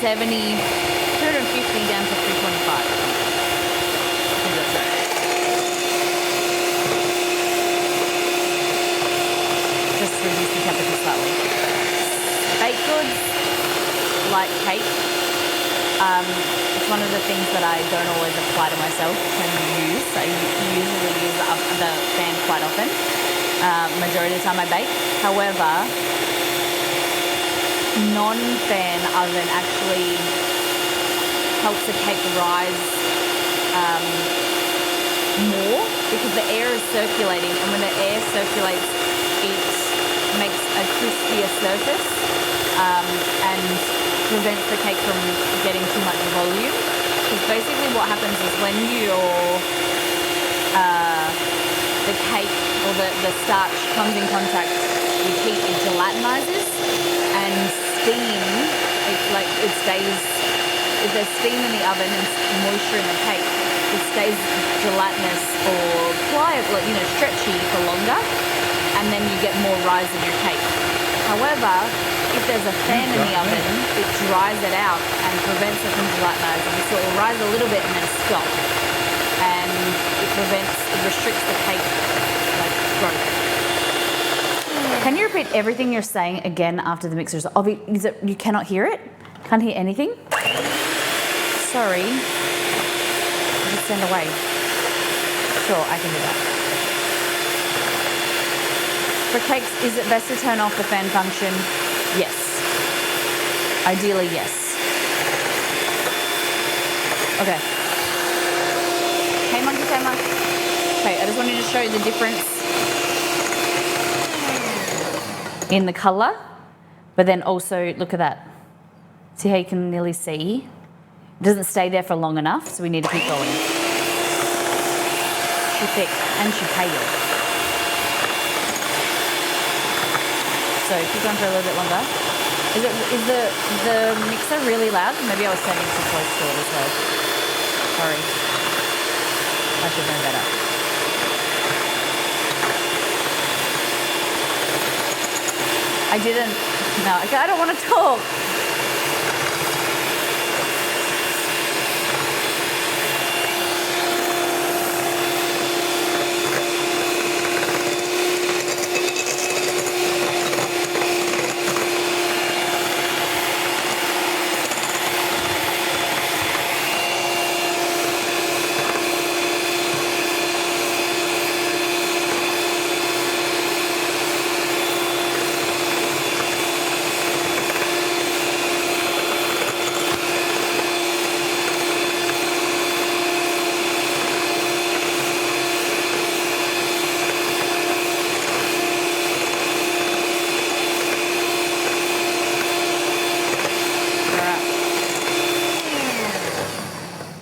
250 down to 325. I think that's right. Just reduce the temperature slightly. Baked goods, like cake. It's one of the things that I don't always apply to myself and use. I usually use the fan quite often. Majority of the time I bake. However, non-fan oven actually helps the cake rise more because the air is circulating, and when the air circulates, it makes a crispier surface and prevents the cake from getting too much volume. Because basically what happens is when the cake or the starch comes in contact with heat, it gelatinizes, and steam, it stays, if there's steam in the oven and moisture in the cake, it stays gelatinous or pliable, stretchy for longer, and then you get more rise in your cake. However, if there's a fan in the oven, it dries it out and prevents it from gelatinizing. So it will rise a little bit and then stop. And it restricts the cake growth. Can you repeat everything you're saying again after the mixer's off? You cannot hear it? Can't hear anything? Sorry. Just stand away. Sure, I can do that. For cakes, is it best to turn off the fan function? Yes. Ideally, yes. Okay. Hey, monkey tamer. Okay, I just wanted to show you the difference in the colour, but then also, look at that. See how you can nearly see? It doesn't stay there for long enough, so we need to keep going. Too thick, and too pale. So keep going for a little bit longer. Is the mixer really loud? Maybe I was standing too close to it as well. Sorry. I should know better. I didn't. No, I don't want to talk.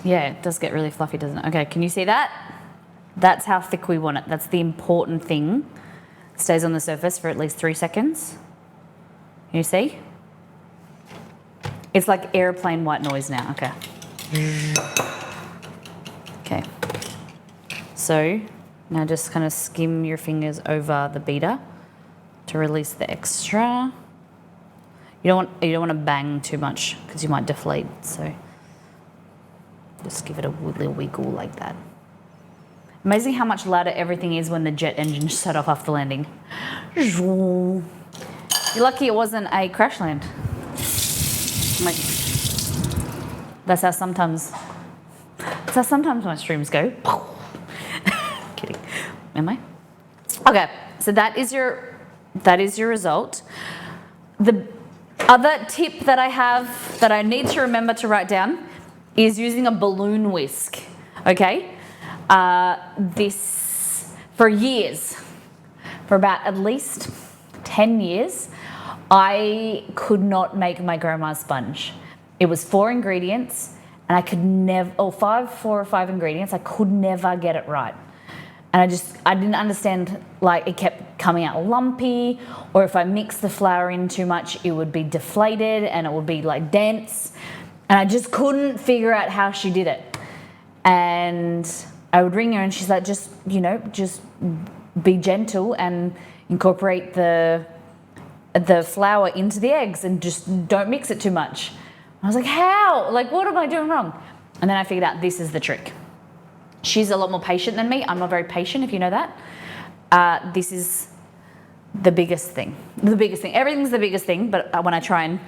Yeah, it does get really fluffy, doesn't it? Okay, can you see that? That's how thick we want it. That's the important thing. It stays on the surface for at least 3 seconds. Can you see? It's like airplane white noise now. Okay. Okay. So now just kind of skim your fingers over the beater to release the extra. You don't want to bang too much because you might deflate. So just give it a little wiggle like that. Amazing how much louder everything is when the jet engine set off after landing. You're lucky it wasn't a crash land. That's how sometimes my streams go. Kidding. Am I? Okay, so that is your result. The other tip that I have that I need to remember to write down is using a balloon whisk, okay? This, for years, for about at least 10 years, I could not make my grandma's sponge. It was 4 ingredients, and I could never, 4 or 5 ingredients, I could never get it right. And I didn't understand, like, it kept coming out lumpy, or if I mixed the flour in too much, it would be deflated and it would be like dense. And I just couldn't figure out how she did it. And I would ring her and she's like, just be gentle and incorporate the flour into the eggs and just don't mix it too much. I was like, how? Like, what am I doing wrong? And then I figured out this is the trick. She's a lot more patient than me. I'm not very patient, if you know that. This is the biggest thing. The biggest thing. Everything's the biggest thing, but when I try and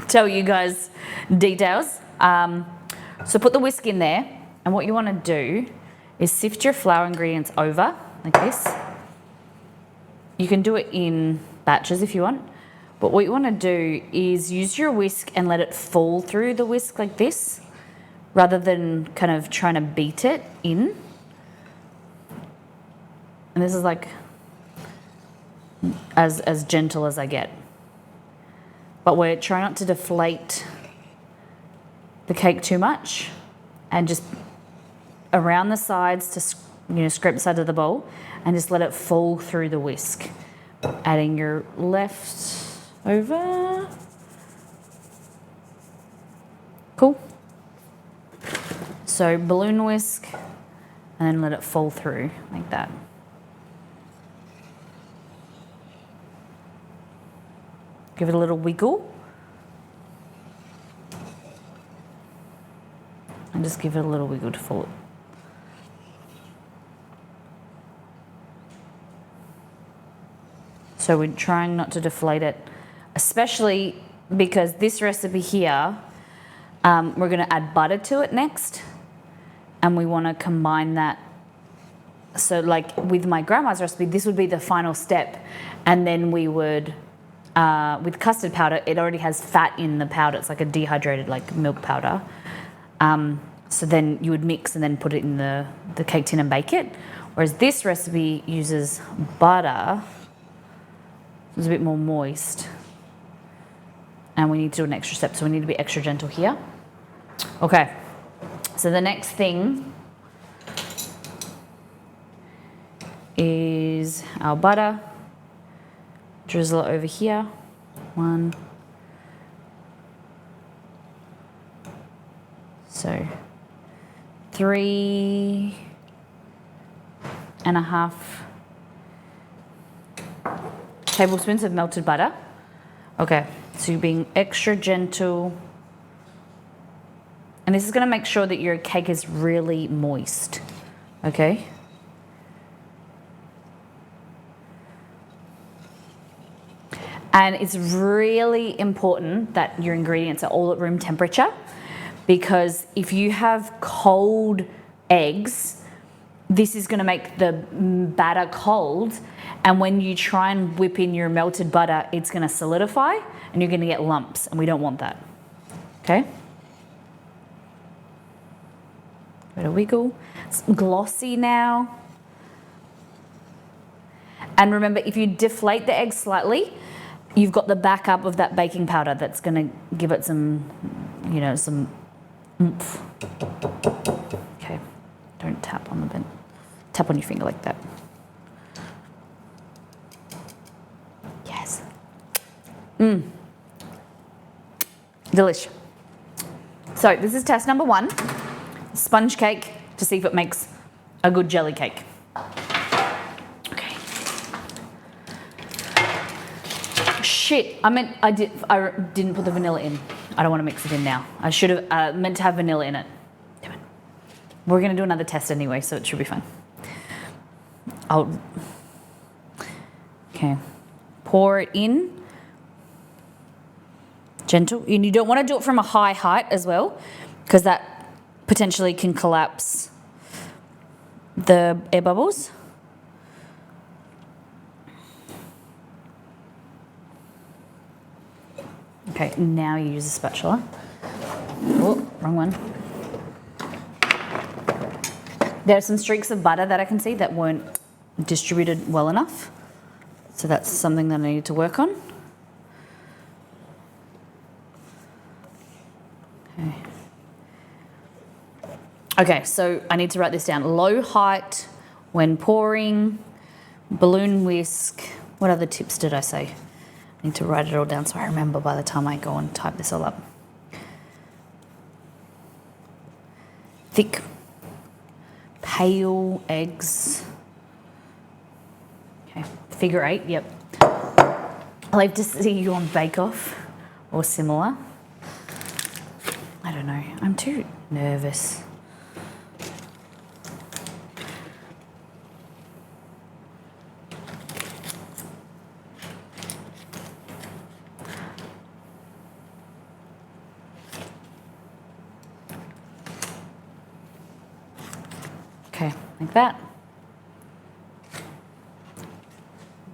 tell you guys details. So put the whisk in there, and what you want to do is sift your flour ingredients over like this. You can do it in batches if you want, but what you want to do is use your whisk and let it fall through the whisk like this, rather than kind of trying to beat it in. And this is like as gentle as I get. But we're trying not to deflate the cake too much, and just around the sides to scrape the sides of the bowl and just let it fall through the whisk. Adding your left over. Cool. So balloon whisk and then let it fall through like that. Give it a little wiggle. And just give it a little wiggle to fall. So we're trying not to deflate it, especially because this recipe here, we're going to add butter to it next, and we want to combine that. So like with my grandma's recipe, this would be the final step, and then we would, with custard powder, it already has fat in the powder. It's like a dehydrated like milk powder. So then you would mix and then put it in the cake tin and bake it. Whereas this recipe uses butter. It's a bit more moist. And we need to do an extra step, so we need to be extra gentle here. Okay, so the next thing is our butter. Drizzle it over here. 1. So 3.5 tablespoons of melted butter. Okay, so you're being extra gentle. And this is going to make sure that your cake is really moist. Okay? And it's really important that your ingredients are all at room temperature, because if you have cold eggs, this is going to make the batter cold, and when you try and whip in your melted butter, it's going to solidify and you're going to get lumps, and we don't want that. Okay? Bit of wiggle. It's glossy now. And remember, if you deflate the egg slightly, you've got the backup of that baking powder that's going to give it some, some oomph. Okay, don't tap on the bin. Tap on your finger like that. Yes. Delish. So this is test number 1. Sponge cake to see if it makes a good jelly cake. Okay. Shit, I didn't put the vanilla in. I don't want to mix it in now. I should have meant to have vanilla in it. Damn it. We're going to do another test anyway, so it should be fine. Okay. Pour it in. Gentle. And you don't want to do it from a high height as well, because that potentially can collapse the air bubbles. Okay, now you use a spatula. Oh, wrong one. There are some streaks of butter that I can see that weren't distributed well enough. So that's something that I need to work on. Okay. Okay, so I need to write this down. Low height when pouring, balloon whisk. What other tips did I say? I need to write it all down so I remember by the time I go and type this all up. Thick, pale eggs. Okay, figure 8, yep. I like to see you on Bake Off or similar. I don't know. I'm too nervous. Okay, like that.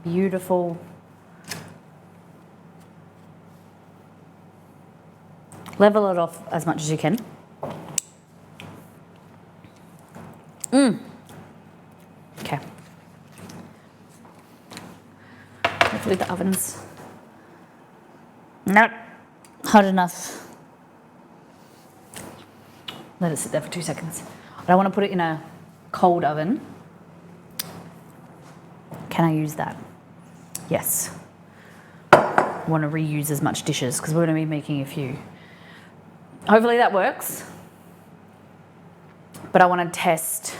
Beautiful. Level it off as much as you can. Okay. Hopefully the oven's not hot enough. Let it sit there for 2 seconds. I don't want to put it in a cold oven. Can I use that? Yes. I want to reuse as much dishes because we're going to be making a few. Hopefully that works. But I want to test.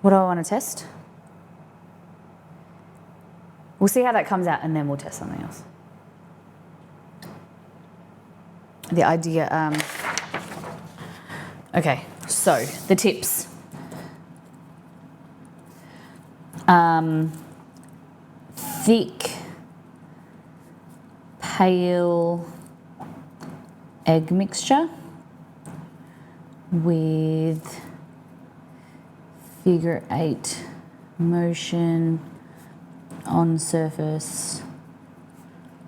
What do I want to test? We'll see how that comes out and then we'll test something else. The idea, okay, so the tips. Thick, pale egg mixture with figure 8 motion on surface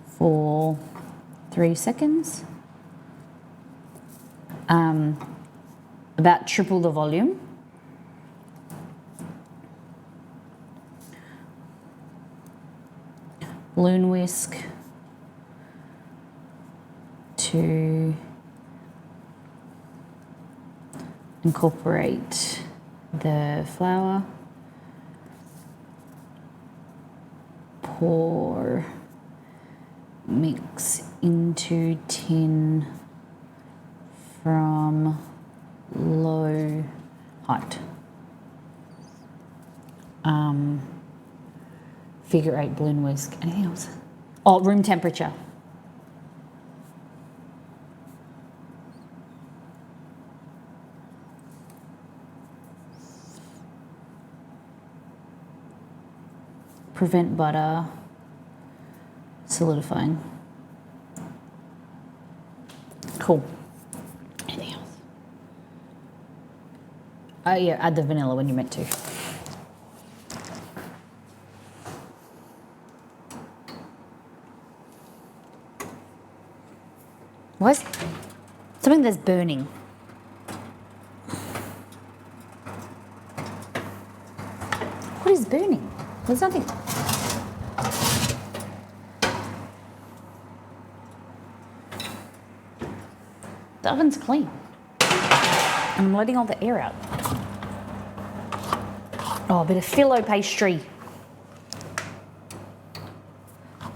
for 3 seconds. About triple the volume. Balloon whisk to incorporate the flour. Pour, mix into tin from low height. Figure 8 balloon whisk. Anything else? Oh, room temperature. Prevent butter solidifying. Cool. Anything else? Oh yeah, add the vanilla when you meant to. What? Something that's burning. What is burning? There's nothing. The oven's clean. And I'm letting all the air out. Oh, a bit of phyllo pastry.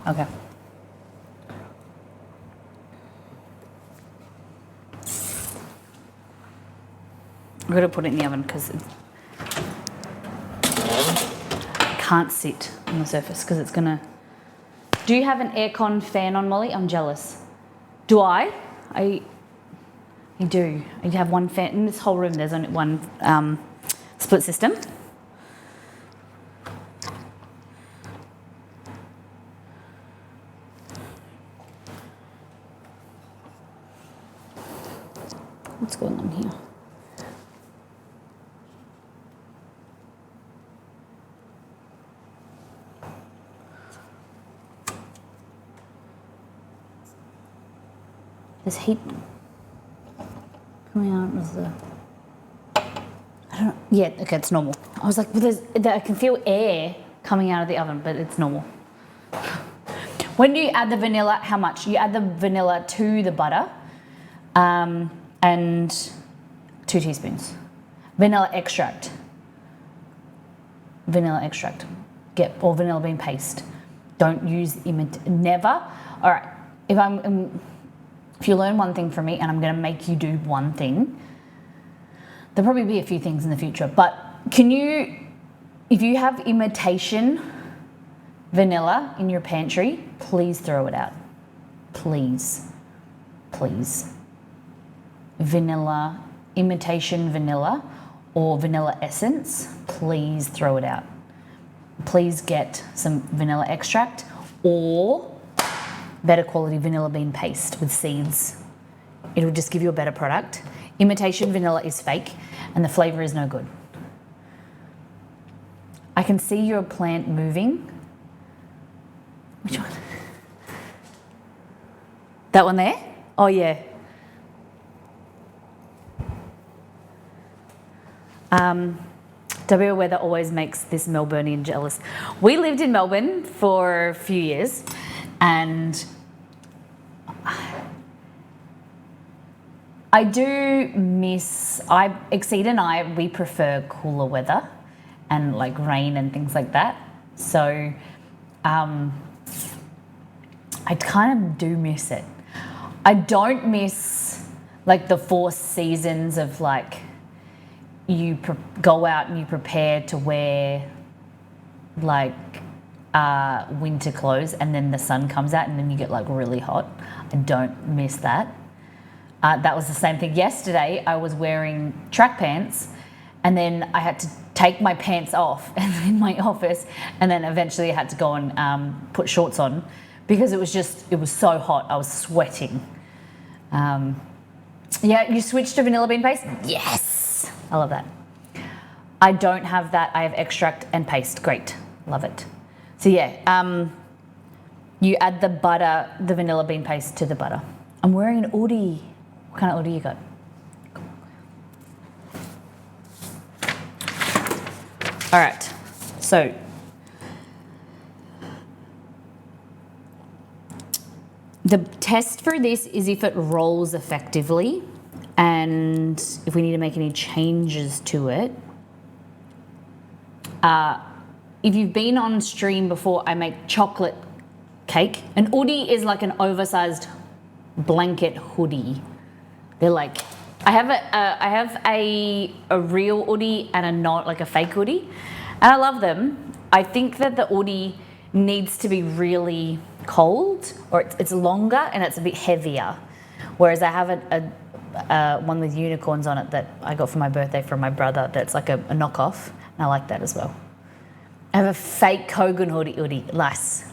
Okay. I'm going to put it in the oven because it can't sit on the surface because it's going to... Do you have an aircon fan on, Molly? I'm jealous. Do I? I do. I have one fan. In this whole room, there's only one split system. What's going on here? There's heat coming out of the... I don't... Yeah, okay, it's normal. I was like, well, I can feel air coming out of the oven, but it's normal. When do you add the vanilla, how much? You add the vanilla to the butter and 2 teaspoons. Vanilla extract. Vanilla extract. Or vanilla bean paste. Don't use never. All right, if you learn one thing from me and I'm going to make you do one thing, there'll probably be a few things in the future, but can you, if you have imitation vanilla in your pantry, please throw it out. please, please. Vanilla, imitation vanilla or vanilla essence, please throw it out. Please get some vanilla extract or better quality vanilla bean paste with seeds. It'll just give you a better product. Imitation vanilla is fake and the flavour is no good. I can see your plant moving. Which one? That one there? Oh yeah. WA weather always makes this Melburnian jealous. We lived in Melbourne for a few years and I do miss, Exceed and I, we prefer cooler weather and like rain and things like that. So I kind of do miss it. I don't miss like the 4 seasons of like you go out and you prepare to wear like winter clothes and then the sun comes out and then you get like really hot. I don't miss that. That was the same thing yesterday. I was wearing track pants and then I had to take my pants off in my office and then eventually I had to go and put shorts on because it was so hot. I was sweating. Yeah, you switched to vanilla bean paste? Yes, I love that. I don't have that. I have extract and paste. Great, love it. So yeah, you add the butter, the vanilla bean paste to the butter. I'm wearing an hoodie. What kind of hoodie you got? All right, so the test for this is if it rolls effectively and if we need to make any changes to it. If you've been on stream before, I make chocolate cake. An hoodie is like an oversized blanket hoodie. They're like, I have a real hoodie and a not like a fake hoodie, and I love them. I think that the hoodie needs to be really cold, or it's longer and it's a bit heavier. Whereas I have a one with unicorns on it that I got for my birthday from my brother. That's like a knockoff, and I like that as well. I have a fake Kogan hoodie, nice.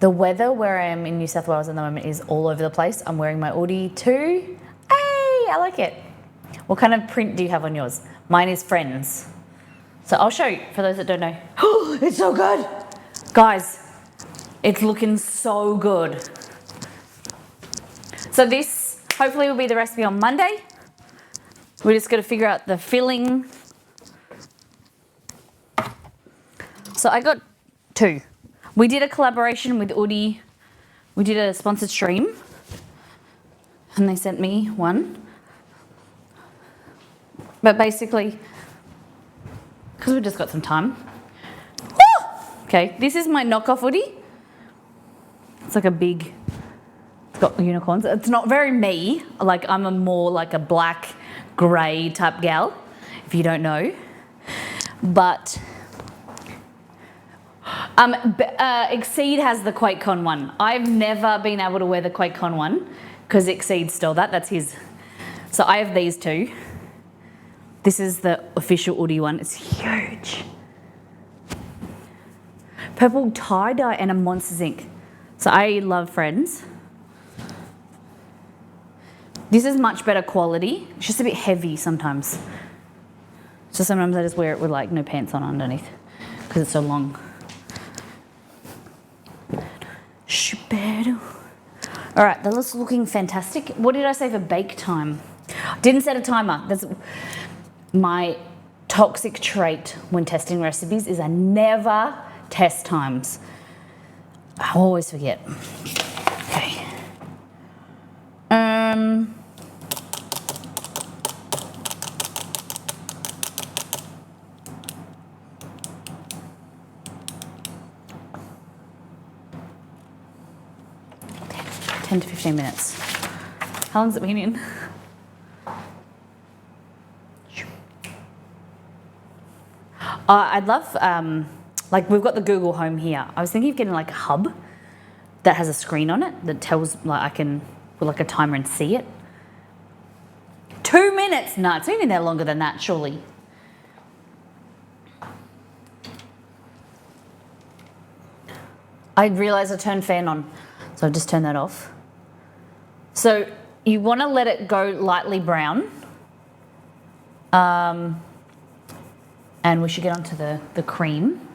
The weather where I am in New South Wales at the moment is all over the place. I'm wearing my hoodie too. Hey, I like it. What kind of print do you have on yours? Mine is Friends. So I'll show you for those that don't know. Oh, it's so good. Guys, it's looking so good. So this hopefully will be the recipe on Monday. We're just going to figure out the filling. So I got 2. We did a collaboration with Udi. We did a sponsored stream and they sent me one. But basically, because we've just got some time. Woo! Okay, this is my knockoff Udi. It's like a big, it's got unicorns. It's not very me. Like I'm a more like a black, grey type gal, if you don't know. But Exceed has the QuakeCon one. I've never been able to wear the QuakeCon one because Exceed stole that. That's his. So I have these 2. This is the official Udi one. It's huge. Purple tie-dye and a Monsters Inc. So I love Friends. This is much better quality. It's just a bit heavy sometimes. So sometimes I just wear it with like no pants on underneath because it's so long. All right, that looks looking fantastic. What did I say for bake time? Didn't set a timer. That's my toxic trait when testing recipes is I never test times. I always forget. Okay. 10 to 15 minutes. How long's it been in? I'd love, like we've got the Google Home here. I was thinking of getting like a hub that has a screen on it that tells, like, I can put like a timer and see it. 2 minutes? No, it's been there longer than that, surely. I realised I turned fan on, so I've just turned that off. So you want to let it go lightly brown. And we should get onto the cream.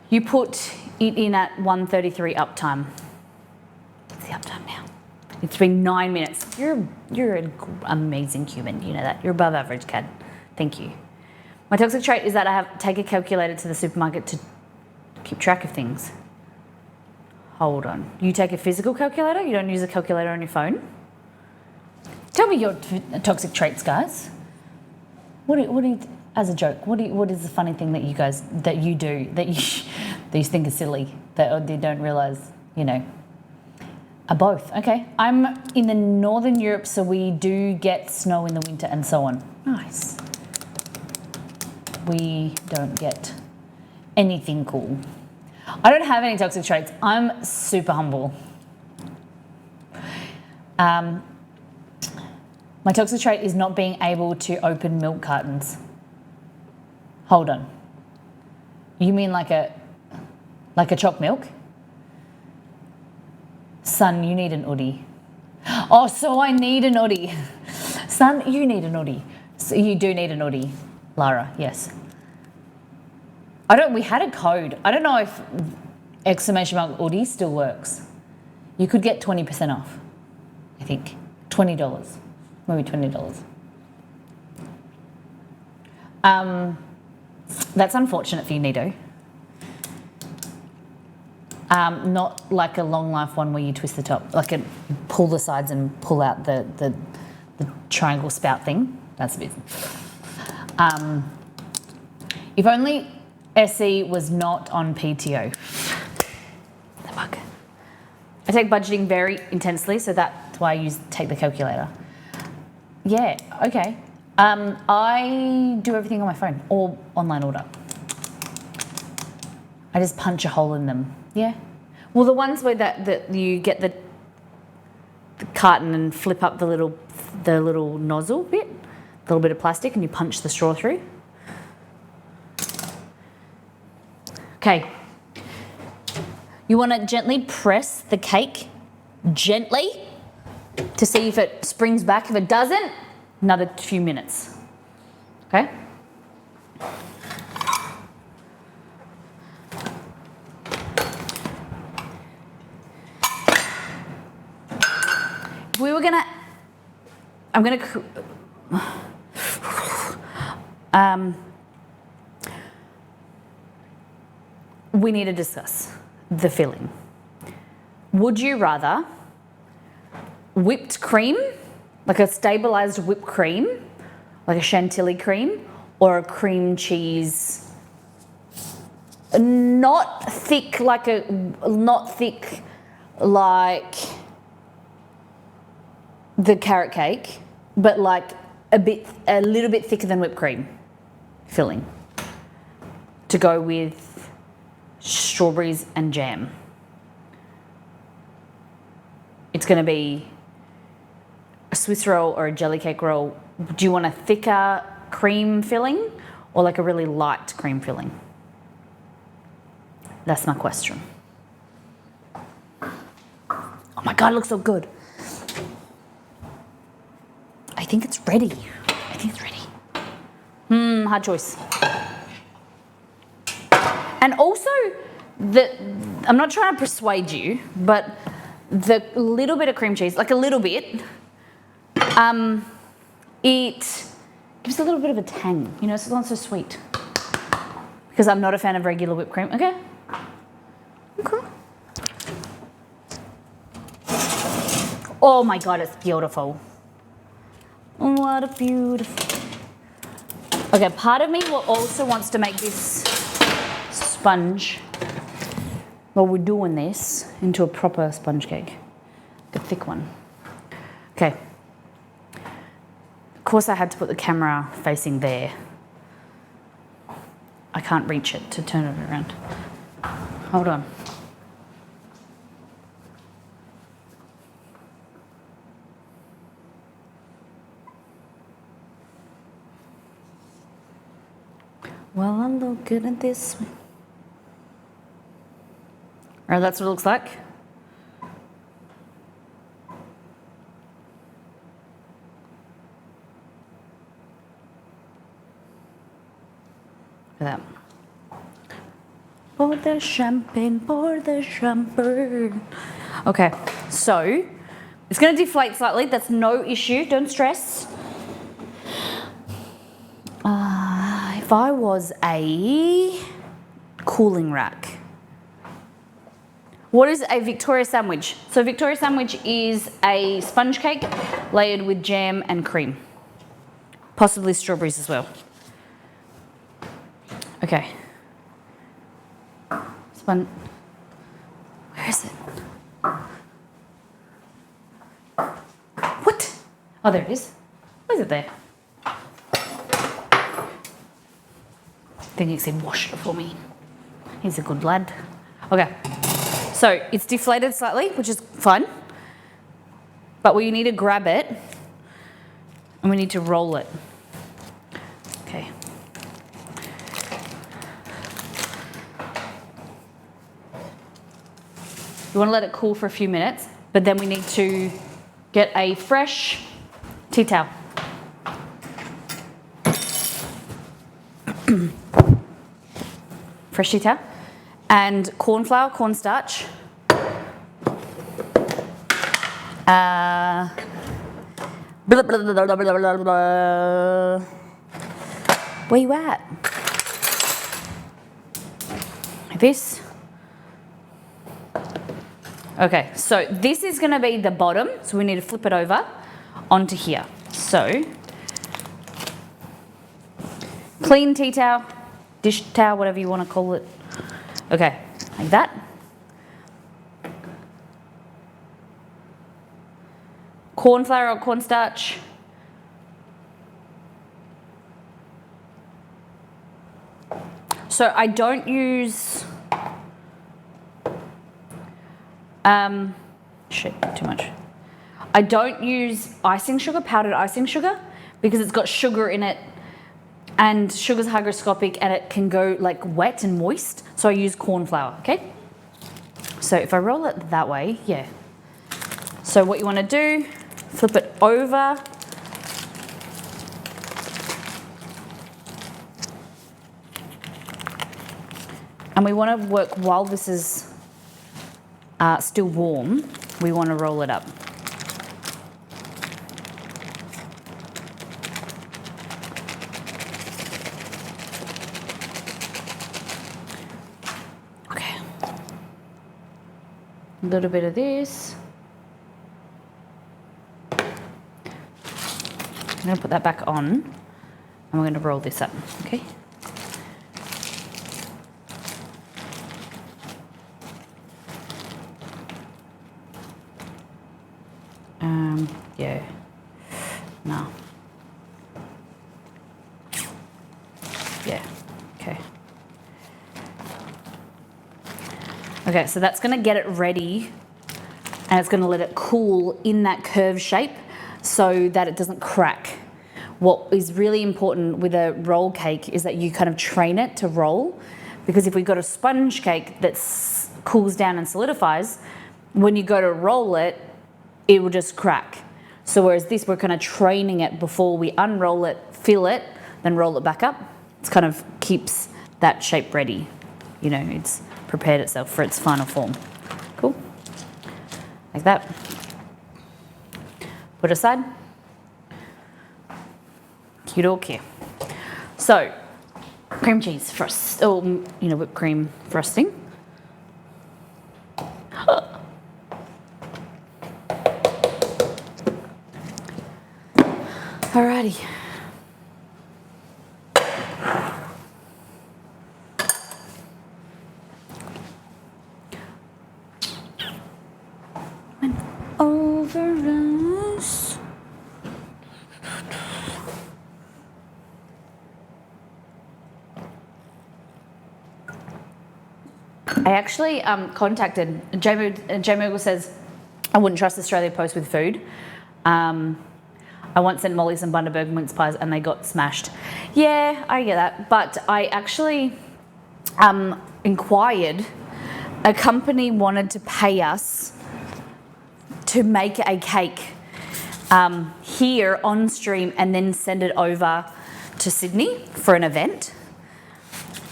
You put it in at 133 uptime. What's the uptime now? It's been 9 minutes. You're an amazing human, you know that. You're above average, Cad. Thank you. My toxic trait is that I take a calculator to the supermarket to keep track of things. Hold on. You take a physical calculator? You don't use a calculator on your phone? Tell me your toxic traits, guys. What do you, as a joke, what is the funny thing that you do that you think is silly that you don't realise, you know? Are both. Okay. I'm in the Northern Europe, so we do get snow in the winter and so on. Nice. We don't get anything cool. I don't have any toxic traits. I'm super humble. My toxic trait is not being able to open milk cartons. Hold on. You mean like a choc milk? Son, you need an Oodie. Oh, so I need an Oodie. Son, you need an Oodie. So you do need an Oodie, Lara, yes. We had a code. I don't know if exclamation mark Oodie still works. You could get 20% off, I think. $20, maybe $20. That's unfortunate for you, Nido. Not like a long life one where you twist the top, like pull the sides and pull out the triangle spout thing. That's a bit. If only SE was not on PTO. The bug. I take budgeting very intensely, so that's why I take the calculator. Yeah, okay. I do everything on my phone or online order. I just punch a hole in them. Yeah. Well, the ones where that you get the carton and flip up the little nozzle bit, a little bit of plastic, and you punch the straw through. Okay. You want to gently press the cake, gently, to see if it springs back. If it doesn't, another few minutes. Okay? we need to discuss the filling. Would you rather whipped cream, like a stabilized whipped cream, like a chantilly cream, or a cream cheese, not thick like the carrot cake, but like a little bit thicker than whipped cream filling to go with strawberries and jam. It's going to be a Swiss roll or a jelly cake roll. Do you want a thicker cream filling or like a really light cream filling? That's my question. Oh my God, it looks so good. I think it's ready. Hard choice. And also, I'm not trying to persuade you, but the little bit of cream cheese, like a little bit, it gives a little bit of a tang. You know, it's not so sweet. Because I'm not a fan of regular whipped cream. Okay. Oh my God, it's beautiful. What a beautiful. Okay, part of me also wants to make this sponge, while we're doing this, into a proper sponge cake. A thick one. Okay. Of course I had to put the camera facing there. I can't reach it to turn it around. Hold on. look good at this. Alright, that's what it looks like. Look at that. Pour the champagne, pour the champagne. Okay, so it's going to deflate slightly. That's no issue. Don't stress. If I was a cooling rack, what is a Victoria sandwich? So Victoria sandwich is a sponge cake layered with jam and cream, possibly strawberries as well. Okay. Where is it? What? Oh, there it is. Why is it there? I think he said wash it for me. He's a good lad. Okay, so it's deflated slightly, which is fine. But we need to grab it and we need to roll it. Okay. You want to let it cool for a few minutes, but then we need to get a fresh tea towel. Fresh tea towel. And corn flour, cornstarch. Blah, blah, blah, blah, blah, blah, blah. Where you at? Like this. Okay, so this is going to be the bottom, so we need to flip it over onto here. So, clean tea towel, dish towel, whatever you want to call it. Okay, like that. Corn flour or cornstarch. So I don't use... shit, too much. I don't use icing sugar, powdered icing sugar, because it's got sugar in it and sugar's hygroscopic and it can go like wet and moist. So I use corn flour, okay? So if I roll it that way, yeah. So what you want to do, flip it over. And we want to work while this is still warm, we want to roll it up. Okay. A little bit of this. I'm going to put that back on and we're going to roll this up, okay? Yeah, no. Yeah, okay. Okay, so that's going to get it ready and it's going to let it cool in that curved shape so that it doesn't crack. What is really important with a roll cake is that you kind of train it to roll, because if we've got a sponge cake that cools down and solidifies, when you go to roll it, it will just crack. So whereas this, we're kind of training it before we unroll it, fill it, then roll it back up. It kind of keeps that shape ready. You know, it's prepared itself for its final form. Cool? Like that. Put aside. Cute or care. So, cream cheese frost, or, you know, whipped cream frosting. Alrighty. Went over us. I actually contacted Jamie. Says I wouldn't trust Australia Post with food. I once sent Molly some Bundaberg mince pies and they got smashed. Yeah, I get that. But I actually inquired. A company wanted to pay us to make a cake here on stream and then send it over to Sydney for an event.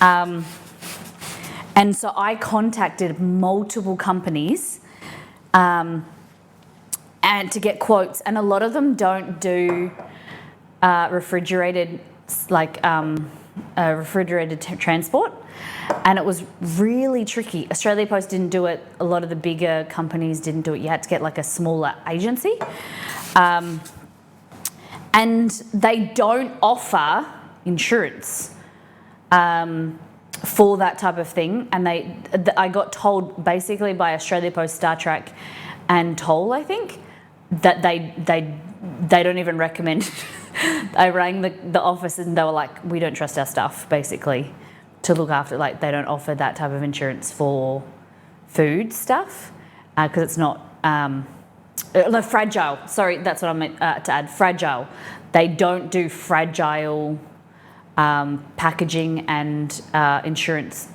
And so I contacted multiple companies and to get quotes, and a lot of them don't do refrigerated transport, and it was really tricky. Australia Post didn't do it. A lot of the bigger companies didn't do it. You had to get like a smaller agency, and they don't offer insurance for that type of thing. And I got told basically by Australia Post, Star Trek, and Toll, I think, that they don't even recommend. I rang the office and they were like, we don't trust our staff basically to look after, like they don't offer that type of insurance for food stuff because it's not fragile. Sorry, that's what I meant to add, fragile. They don't do fragile packaging and insure it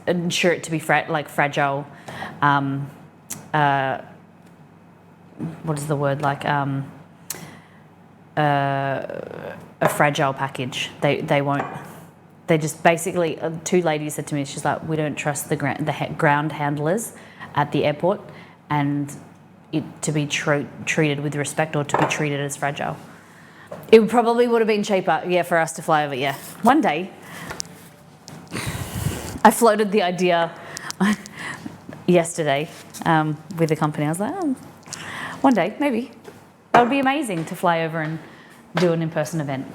to be fragile. What is the word, like a fragile package. They won't. They just basically, two ladies said to me, she's like, we don't trust the ground handlers at the airport, and it to be treated with respect or to be treated as fragile. It probably would have been cheaper, yeah, for us to fly over. Yeah, one day. I floated the idea yesterday with the company. I was like, oh, one day, maybe. That would be amazing to fly over and do an in-person event.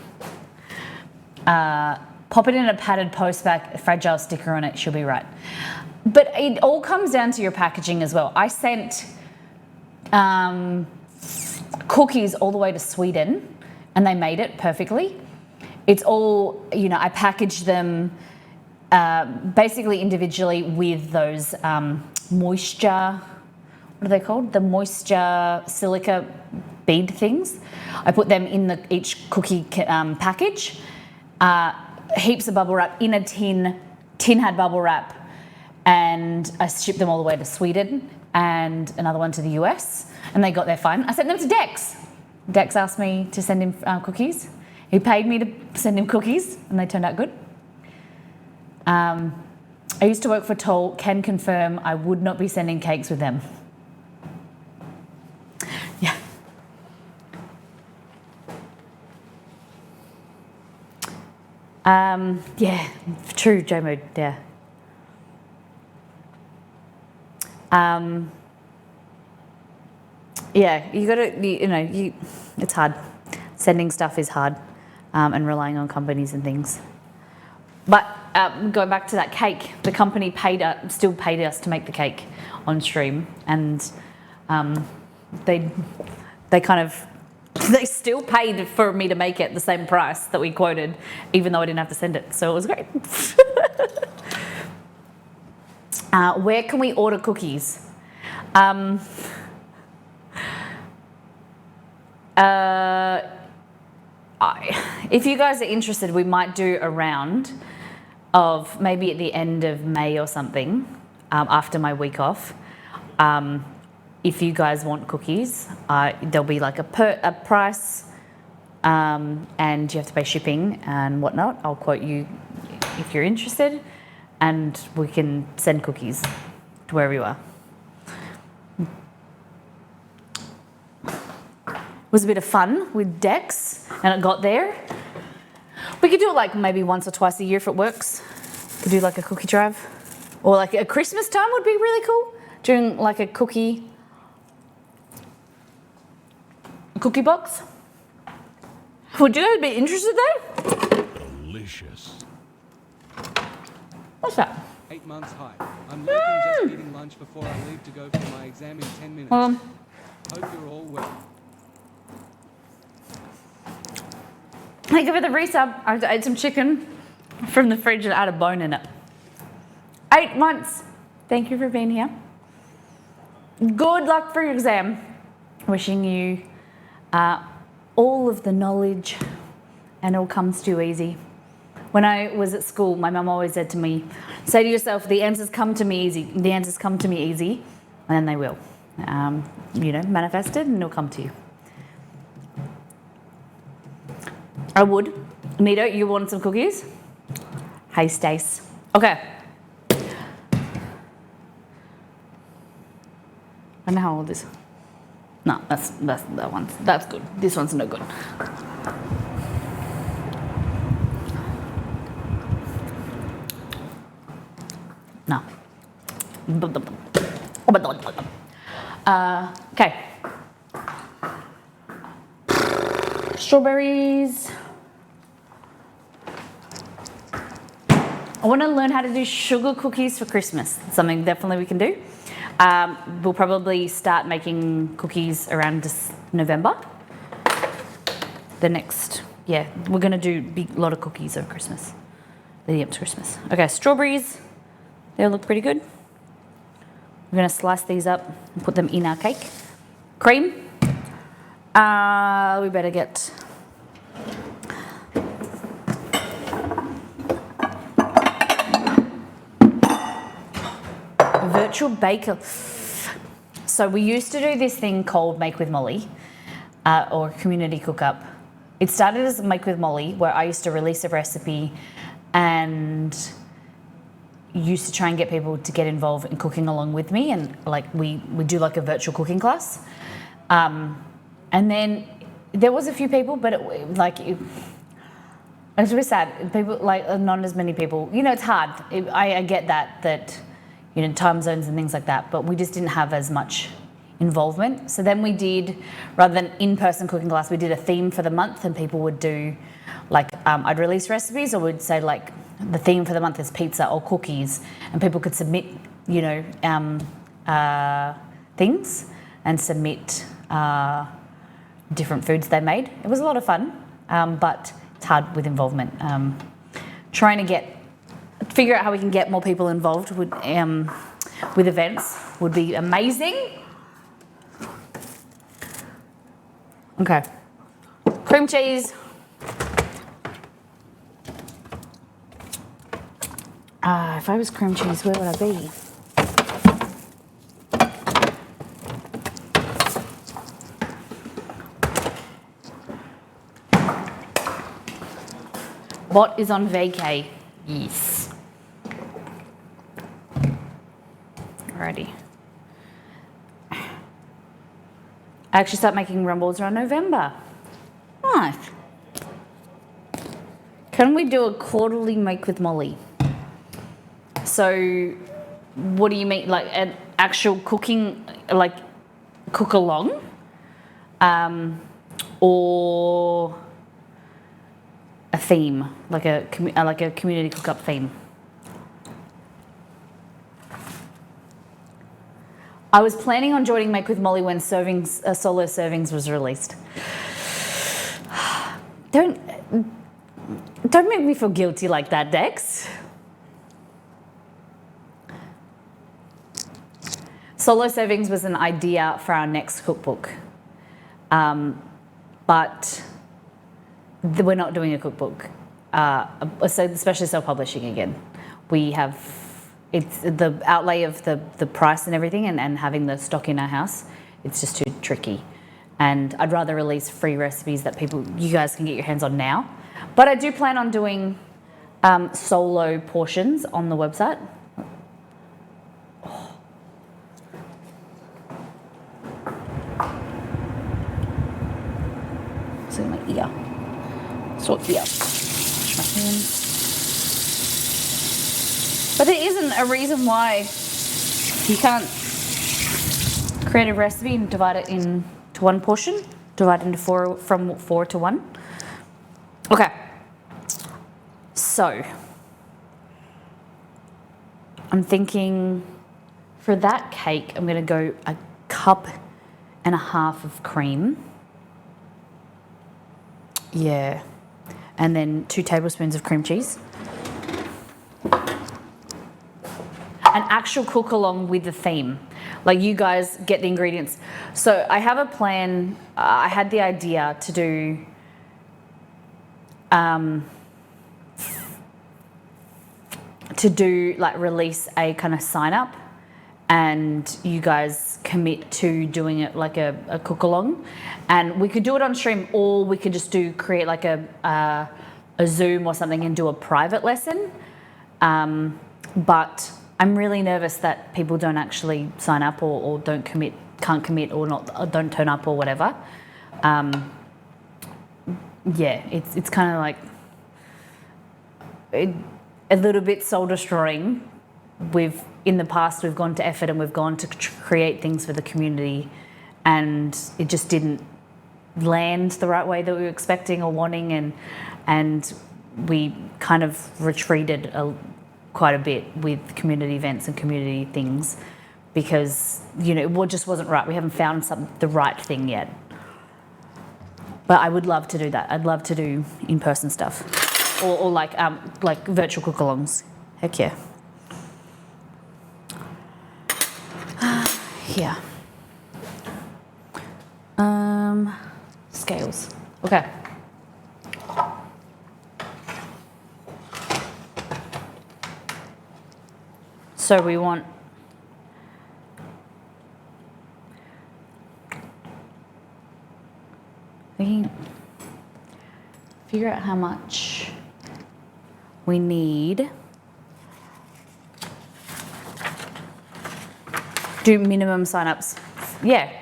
Pop it in a padded post bag, a fragile sticker on it, she'll be right. But it all comes down to your packaging as well. I sent cookies all the way to Sweden and they made it perfectly. It's all, I packaged them basically individually with those moisture, what are they called? The moisture silica bead things. I put them in each cookie package. Heaps of bubble wrap in a tin. Tin had bubble wrap, and I shipped them all the way to Sweden and another one to the US, and they got there fine. I sent them to Dex. Dex asked me to send him cookies. He paid me to send him cookies, and they turned out good. I used to work for Toll. Can confirm I would not be sending cakes with them. Yeah. Yeah, true, J Mood, yeah. Yeah, you gotta, it's hard. Sending stuff is hard, and relying on companies and things. But going back to that cake, the company still paid us to make the cake on stream, and they still paid for me to make it the same price that we quoted, even though I didn't have to send it. So it was great. Where can we order cookies? If you guys are interested, we might do a round of maybe at the end of May or something, after my week off. If you guys want cookies, there'll be like a price, and you have to pay shipping and whatnot. I'll quote you if you're interested, and we can send cookies to wherever you are. It was a bit of fun with Dex, and it got there. We could do it like maybe once or twice a year if it works. Could do like a cookie drive, or like a Christmas time would be really cool. Doing like a cookie box. Would you guys be interested though? Delicious. What's that? 8 months high. I'm lurking just eating lunch before I leave to go for my exam in 10 minutes. Hope you're all well. Thank you for the resub. I ate some chicken from the fridge and I had a bone in it. 8 months. Thank you for being here. Good luck for your exam. Wishing you all all of the knowledge and it all comes too easy. When I was at school, my mum always said to me, say to yourself, the answers come to me easy. The answers come to me easy, and then they will. Manifest it and it'll come to you. I would. Nito, you want some cookies? Hey, Stace. Okay. I don't know how old this is. No, that's that one. That's good. This one's no good. No. Okay. Strawberries. I want to learn how to do sugar cookies for Christmas. It's something definitely we can do. We'll probably start making cookies around November. We're going to do a lot of cookies over Christmas. Leading up to Christmas. Okay, strawberries. They look pretty good. We're going to slice these up and put them in our cake. Cream. We better get... Virtual baker. So we used to do this thing called Make with Molly, or community cook up. It started as Make with Molly, where I used to release a recipe and used to try and get people to get involved in cooking along with me, and like we do like a virtual cooking class. And then there was a few people, but it was really sad. People, like, not as many people. You know, it's hard. I get that. You know, time zones and things like that, but we just didn't have as much involvement. So then we did, rather than in-person cooking class, we did a theme for the month, and people would do, like, I'd release recipes, or we'd say, like, the theme for the month is pizza or cookies, and people could submit, you know, things and submit different foods they made. It was a lot of fun, but it's hard with involvement. Trying to figure out how we can get more people involved with events would be amazing. Okay. Cream cheese. If I was cream cheese, where would I be? What is on vacay? Yes. Alrighty. I actually start making rumbles around November. Nice. Can we do a quarterly Make with Molly? So, what do you mean? Like an actual cooking, like cook along? Or a theme, like a community cook-up theme? I was planning on joining Make with Molly when solo servings was released. Don't make me feel guilty like that, Dex. Solo servings was an idea for our next cookbook, but we're not doing a cookbook, so especially self-publishing again. It's the outlay of the price and everything, and having the stock in our house, it's just too tricky. And I'd rather release free recipes that you guys can get your hands on now. But I do plan on doing solo portions on the website. Oh. It's in my ear. Sort ear. Wash my hands. But there isn't a reason why you can't create a recipe and divide it into one portion, divide it into from 4 to 1. Okay, so I'm thinking for that cake, I'm gonna go 1.5 cups of cream. Yeah, and then 2 tablespoons of cream cheese. an actual cook along with the theme. Like you guys get the ingredients. So I have a plan. I had the idea to do like release a kind of sign up, and you guys commit to doing it like a cook along, and we could do it on stream, or we could just create like a Zoom or something and do a private lesson. But I'm really nervous that people don't actually sign up or don't commit, can't commit, or not, or don't turn up or whatever. Yeah, it's kind of like a little bit soul destroying. In the past we've gone to effort and we've gone to create things for the community, and it just didn't land the right way that we were expecting or wanting, and we kind of retreated quite a bit with community events and community things because, you know, it just wasn't right. We haven't found the right thing yet. But I would love to do that. I'd love to do in-person stuff, or like virtual cook-alongs. Heck yeah. Yeah. Scales. Okay. So we want figure out how much we need. Do minimum sign-ups. Yeah.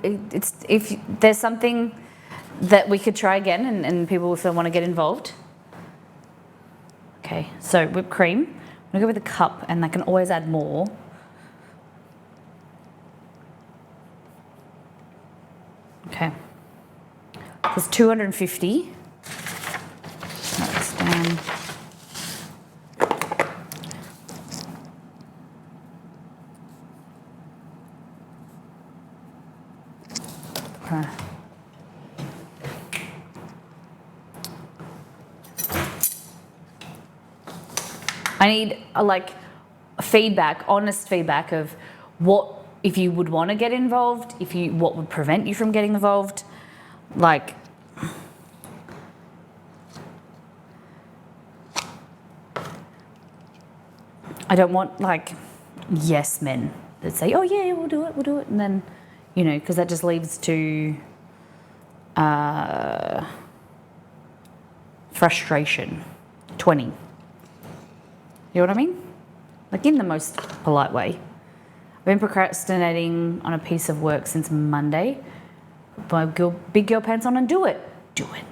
It's if there's something that we could try again and people if they want to get involved. Okay, so whipped cream. I'm gonna go with a cup, and I can always add more. Okay. There's 250. That's down. Okay. I need honest feedback of what, if you would want to get involved, what would prevent you from getting involved. Like, I don't want like yes men that say, oh yeah, we'll do it. And then, you know, because that just leads to frustration. 20. You know what I mean? Like in the most polite way. I've been procrastinating on a piece of work since Monday. Put my big girl pants on and do it. Do it.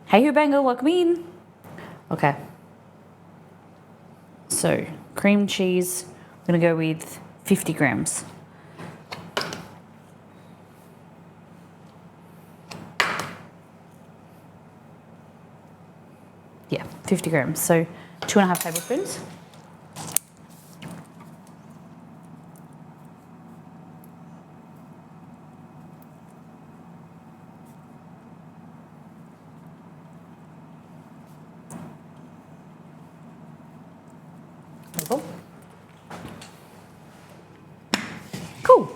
Hey, Hubango, welcome in. Okay. So, cream cheese, I'm going to go with 50 grams. Yeah, 50 grams. So, 2.5 tablespoons. Cool.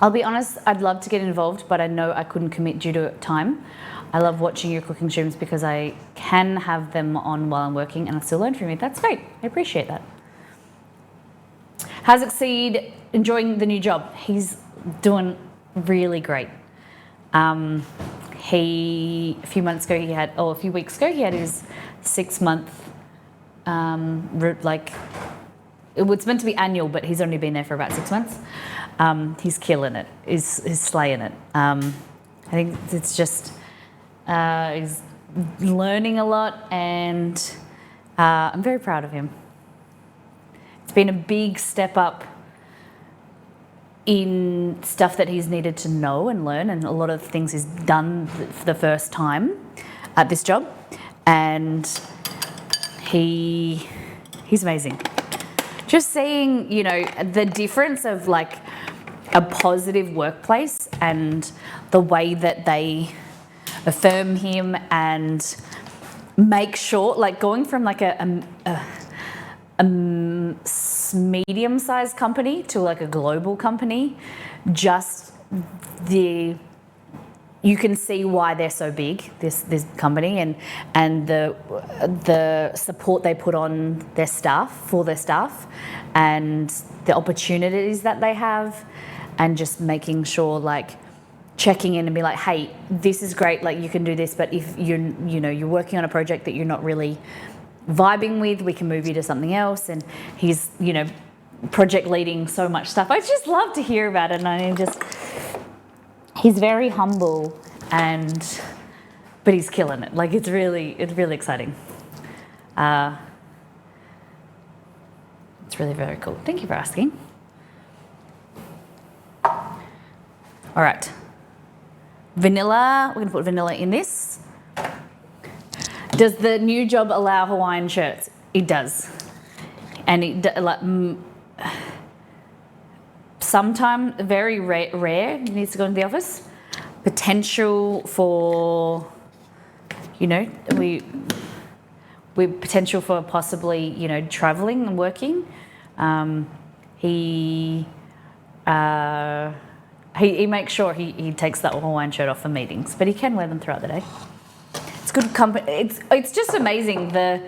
I'll be honest, I'd love to get involved, but I know I couldn't commit due to time. I love watching your cooking streams because I can have them on while I'm working and I still learn from you. That's great. I appreciate that. How's Exceed enjoying the new job? He's doing really great. A few weeks ago, he had his 6-month, it's meant to be annual, but he's only been there for about 6 months. He's killing it. He's slaying it. I think it's just, he's learning a lot, and I'm very proud of him. It's been a big step up in stuff that he's needed to know and learn, and a lot of things he's done for the first time at this job, and he's amazing. Just seeing, you know, the difference of like a positive workplace and the way that they affirm him and make sure, like going from like a medium-sized company to like a global company, just you can see why they're so big, this company, and the support they put on their staff, and the opportunities that they have, and just making sure, like checking in and be like, hey, this is great, like you can do this, but if you're working on a project that you're not really vibing with, we can move you to something else. And he's project leading so much stuff. I just love to hear about it, and he's very humble, but he's killing it. Like it's really exciting. It's really very cool. Thank you for asking. All right, vanilla. We're gonna put vanilla in this. Does the new job allow Hawaiian shirts? It does, and sometimes very rare he needs to go into the office. Potential for, we potential for possibly, traveling and working. He makes sure he takes that Hawaiian shirt off for meetings, but he can wear them throughout the day. It's good company. It's just amazing the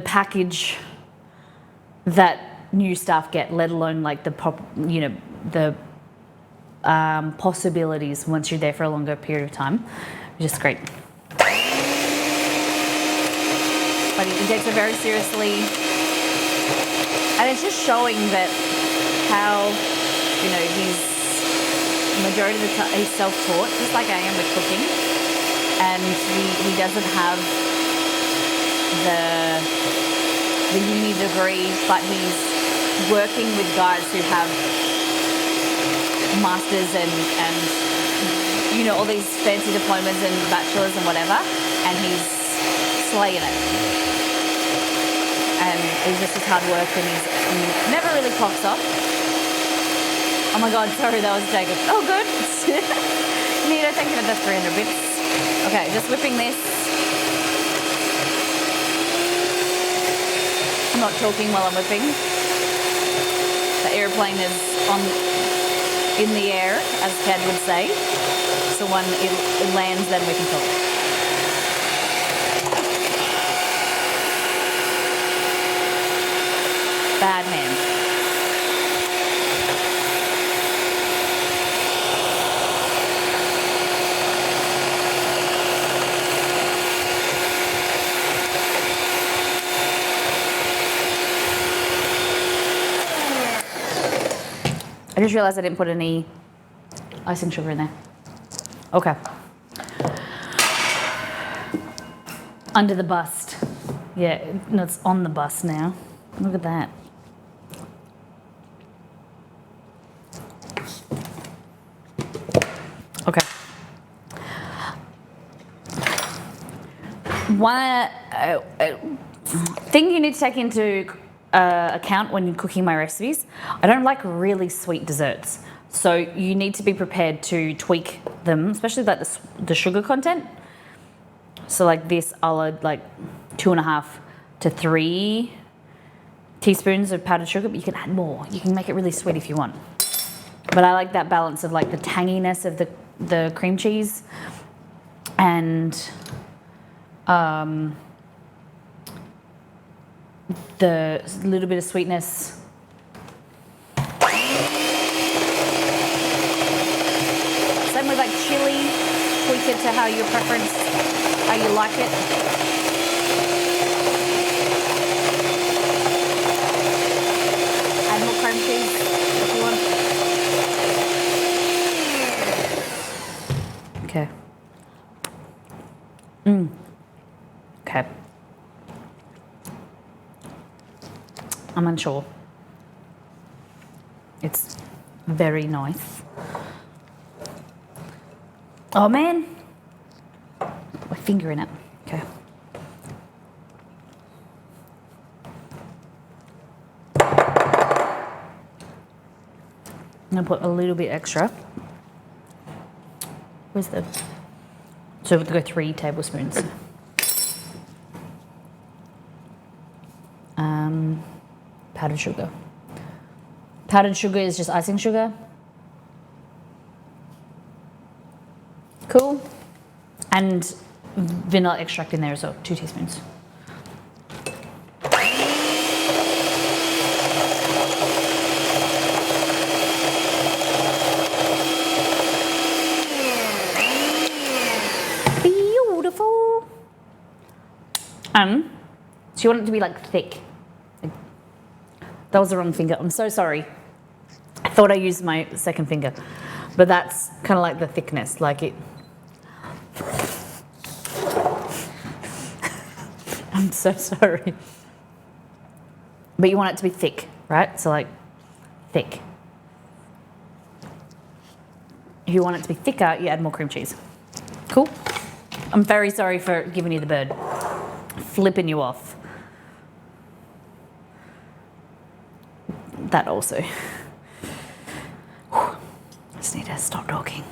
package that new staff get, let alone like the possibilities once you're there for a longer period of time. Just great. But he takes it very seriously, and it's just showing that how he's majority of the time he's self-taught, just like I am with cooking, and he doesn't have the uni degree, but he's working with guys who have masters and all these fancy diplomas and bachelors and whatever, and he's slaying it. And he's just his hard work, and he's never really clocks off. Oh my God, sorry, that was Jacob. Oh, good. Nita, thank you for the 300 bits. Okay, just whipping this. I'm not talking while I'm whipping. The airplane is in the air, as Ted would say. So when it lands, then we can talk. Bad man. I just realized I didn't put any icing sugar in there. Okay. Under the bust. Yeah, no, it's on the bust now. Look at that. Okay. One thing you need to take into account when you're cooking my recipes, I don't like really sweet desserts. So you need to be prepared to tweak them, especially like the sugar content. So like this, I'll add like 2.5 to 3 teaspoons of powdered sugar, but you can add more. You can make it really sweet if you want. But I like that balance of like the tanginess of the cream cheese and the little bit of sweetness. Same with like chili, tweak it to how your preference, how you like it. Add more cream cheese if you want. Okay. Okay. I'm unsure. It's very nice. Oh man, my finger in it. Okay. I'm gonna put a little bit extra. Where's the So we'll go 3 tablespoons. Powdered sugar. Powdered sugar is just icing sugar. Cool. And vanilla extract in there as well, 2 teaspoons. Beautiful. So you want it to be like thick. That was the wrong finger. I'm so sorry. I thought I used my second finger, but that's kind of like the thickness, like it. I'm so sorry. But you want it to be thick, right? So like thick. If you want it to be thicker, you add more cream cheese. Cool? I'm very sorry for giving you the bird. Flipping you off. That also. Just need to stop talking.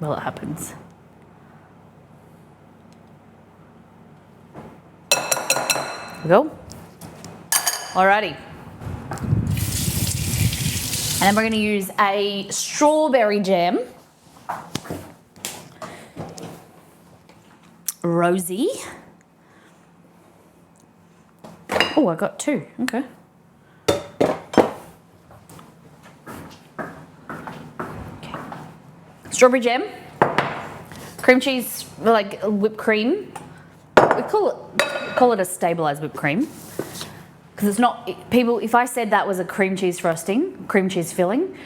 Well, it happens. There we go. Alrighty. And then we're going to use a strawberry jam. Rosie. Oh, I got 2. Okay. Strawberry jam, cream cheese, like whipped cream. We call it a stabilized whipped cream because it's not people. If I said that was a cream cheese frosting, cream cheese filling,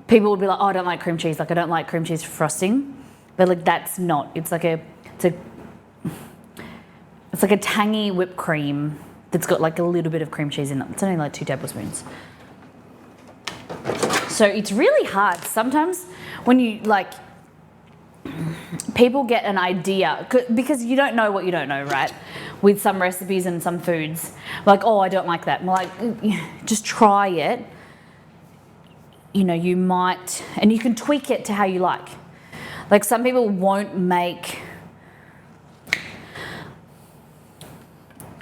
people would be like, "Oh, I don't like cream cheese. Like I don't like cream cheese frosting." But like that's not. It's like a tangy whipped cream that's got like a little bit of cream cheese in it. It's only like 2 tablespoons. So it's really hard sometimes when you like, people get an idea because you don't know what you don't know, right? With some recipes and some foods, like, oh, I don't like that. I'm like, just try it. You know, you might, and you can tweak it to how you like. Like some people won't make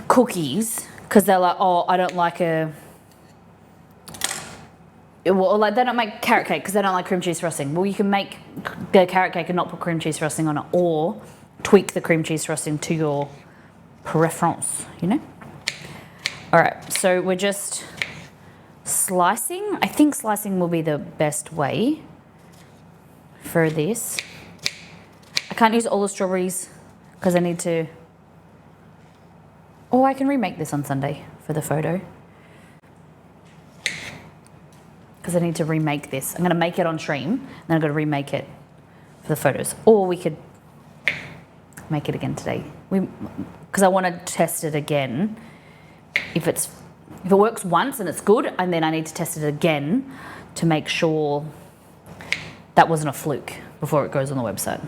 cookies because they're like, oh, I don't like or like they don't make carrot cake because they don't like cream cheese frosting. Well, you can make the carrot cake and not put cream cheese frosting on it, or tweak the cream cheese frosting to your preference, you know? All right, so we're just slicing. I think slicing will be the best way for this. I can't use all the strawberries because I need to... Oh, I can remake this on Sunday for the photo. Because I need to remake this. I'm going to make it on stream, and then I've got to remake it for the photos. Or we could make it again today. Because I want to test it again. If it works once and it's good, and then I need to test it again to make sure that wasn't a fluke before it goes on the website.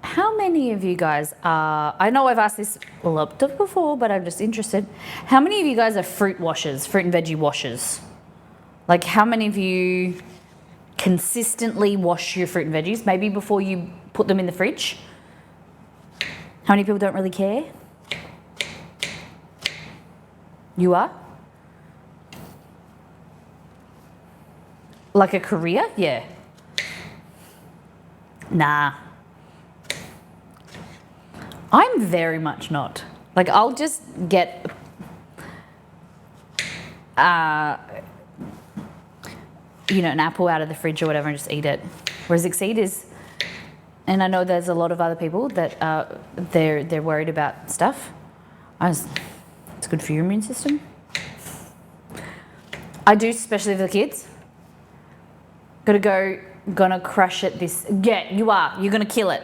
How many of you guys are, I know I've asked this a lot before, but I'm just interested. How many of you guys are fruit washers, fruit and veggie washers? Like how many of you consistently wash your fruit and veggies, maybe before you put them in the fridge? How many people don't really care? You are? Like a career? Yeah. Nah. I'm very much not. Like I'll just get you know, an apple out of the fridge or whatever and just eat it. Whereas Exceed is, and I know there's a lot of other people that they're worried about stuff. It's good for your immune system. I do, especially for the kids. Gonna crush it this, yeah, you are. You're gonna kill it.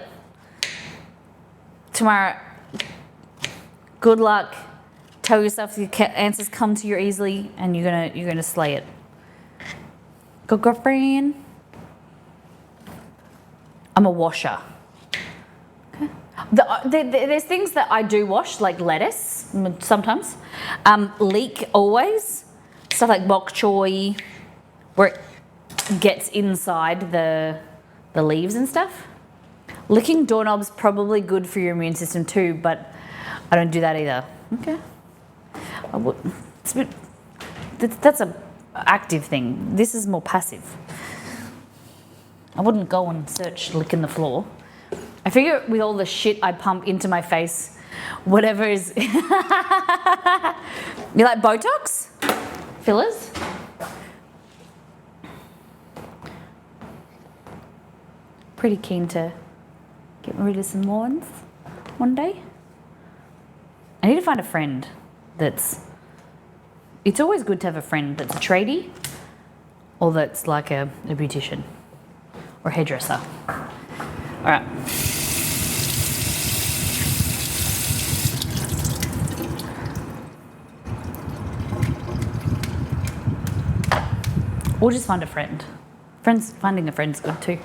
Tomorrow, Good luck. Tell yourself the answers come to you easily, and you're gonna slay it. Good girlfriend. I'm a washer. Okay. There's things that I do wash, like lettuce sometimes. Leek always. Stuff like bok choy, where it gets inside the leaves and stuff. Licking doorknobs probably good for your immune system too, but I don't do that either. Okay. That's a active thing. This is more passive. I wouldn't go and search licking the floor. I figure with all the shit I pump into my face, whatever is... You like Botox? Fillers? Pretty keen to get rid of some more ones one day. I need to find a friend that's... It's always good to have a friend that's a tradie or that's like a beautician or a hairdresser. All right. Or just find a friend. Finding a friend's good too.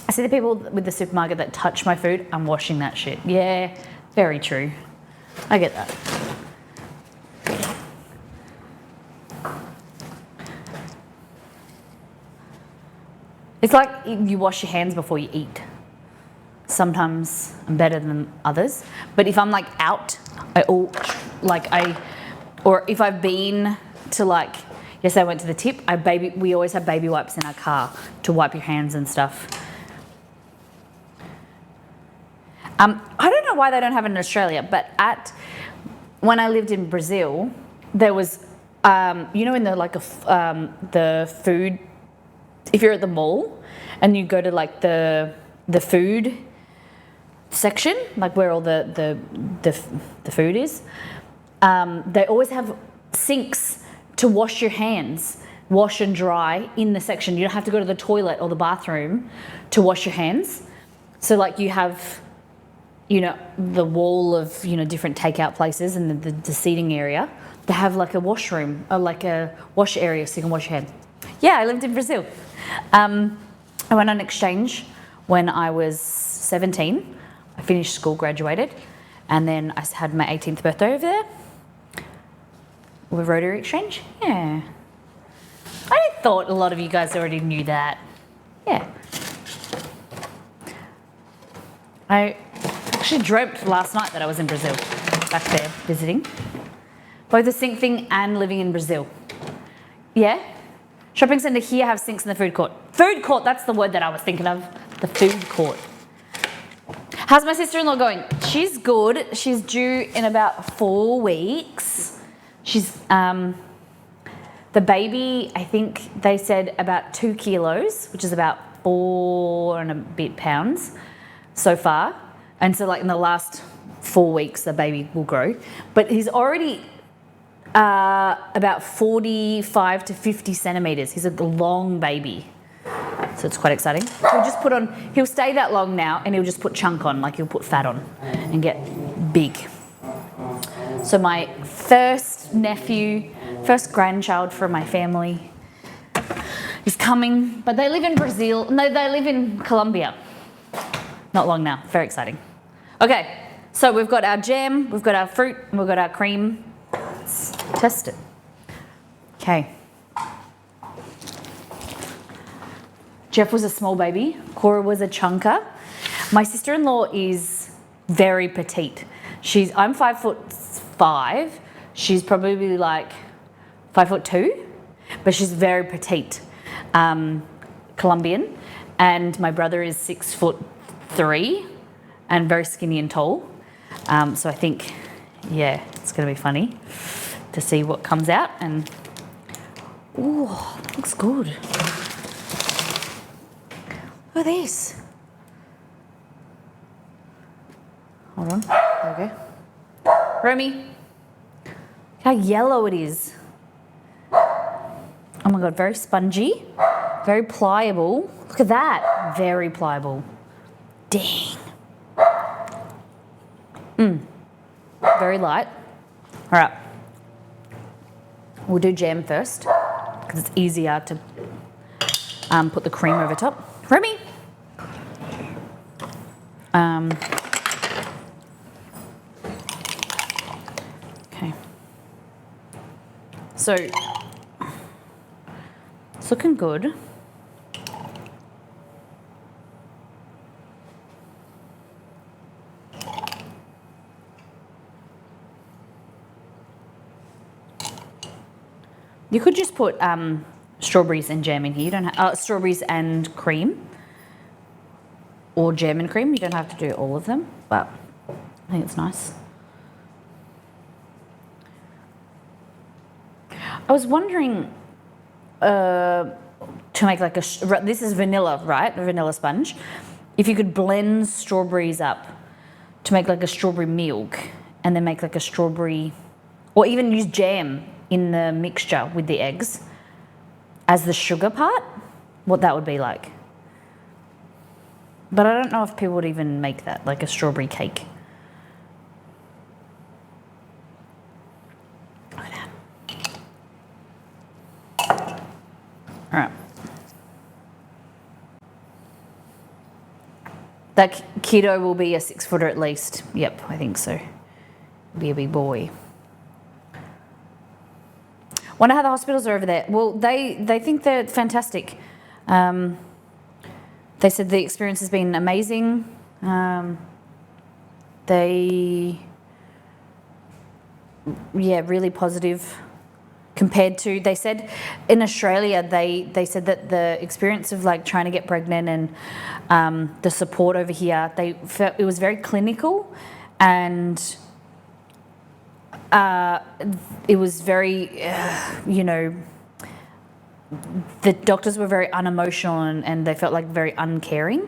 I see the people with the supermarket that touch my food, I'm washing that shit. Yeah, very true. I get that. It's like you wash your hands before you eat. Sometimes I'm better than others, but if I'm like out, or if I've been to like, yesterday I went to the tip, we always have baby wipes in our car to wipe your hands and stuff. I don't know why they don't have it in Australia, but when I lived in Brazil, there was, in the food, if you're at the mall and you go to like the food section, like where all the food is, they always have sinks to wash your hands, wash and dry in the section. You don't have to go to the toilet or the bathroom to wash your hands. So like you have, the wall of, different takeout places and the seating area. They have like a washroom or like a wash area so you can wash your hands. Yeah, I lived in Brazil. I went on exchange when I was 17. I finished school, graduated, and then I had my 18th birthday over there with Rotary Exchange. Yeah. I thought a lot of you guys already knew that. Yeah. I actually dreamt last night that I was in Brazil, back there visiting. Both the sink thing and living in Brazil. Yeah? Shopping centre here have sinks in the food court. Food court, that's the word that I was thinking of. The food court. How's my sister-in-law going? She's good. She's due in about 4 weeks. She's, the baby, I think they said about 2 kilos, which is about 4 and a bit pounds so far. And so like in the last 4 weeks, the baby will grow. But he's already about 45 to 50 centimetres. He's a long baby. So it's quite exciting. He'll stay that long now and he'll just put chunk on, like he'll put fat on and get big. So my first grandchild from my family is coming, but they live in Brazil. No, they live in Colombia. Not long now, very exciting. Okay, so we've got our jam, we've got our fruit, and we've got our cream. Let's test it. Okay. Jeff was a small baby. Cora was a chunker. My sister-in-law is very petite. I'm 5'5". She's probably like 5'2", but she's very petite. Colombian, and my brother is 6'3" and very skinny and tall. So I think, yeah, it's going to be funny to see what comes out. And ooh, looks good. Look at this. Hold on. There we go. Romy, look how yellow it is. Oh my God, very spongy, very pliable. Look at that, very pliable. Dang. Very light. All right. We'll do jam first because it's easier to put the cream over top. Remy. Okay. So it's looking good. You could just put strawberries and jam in here. You don't have strawberries and cream, or jam and cream. You don't have to do all of them, but I think it's nice. I was wondering to make like this is vanilla, right? A vanilla sponge. If you could blend strawberries up to make like a strawberry milk, and then make like a strawberry, or even use jam in the mixture with the eggs as the sugar part, what that would be like. But I don't know if people would even make that, like a strawberry cake. Look at that. All right. That kiddo will be a 6-footer at least. Yep, I think so. Be a big boy. Wonder how the hospitals are over there. Well, they think they're fantastic. They said the experience has been amazing. Really positive compared to, they said in Australia, they said that the experience of like trying to get pregnant and the support over here, they felt it was very clinical, and it was very, the doctors were very unemotional, and they felt like very uncaring.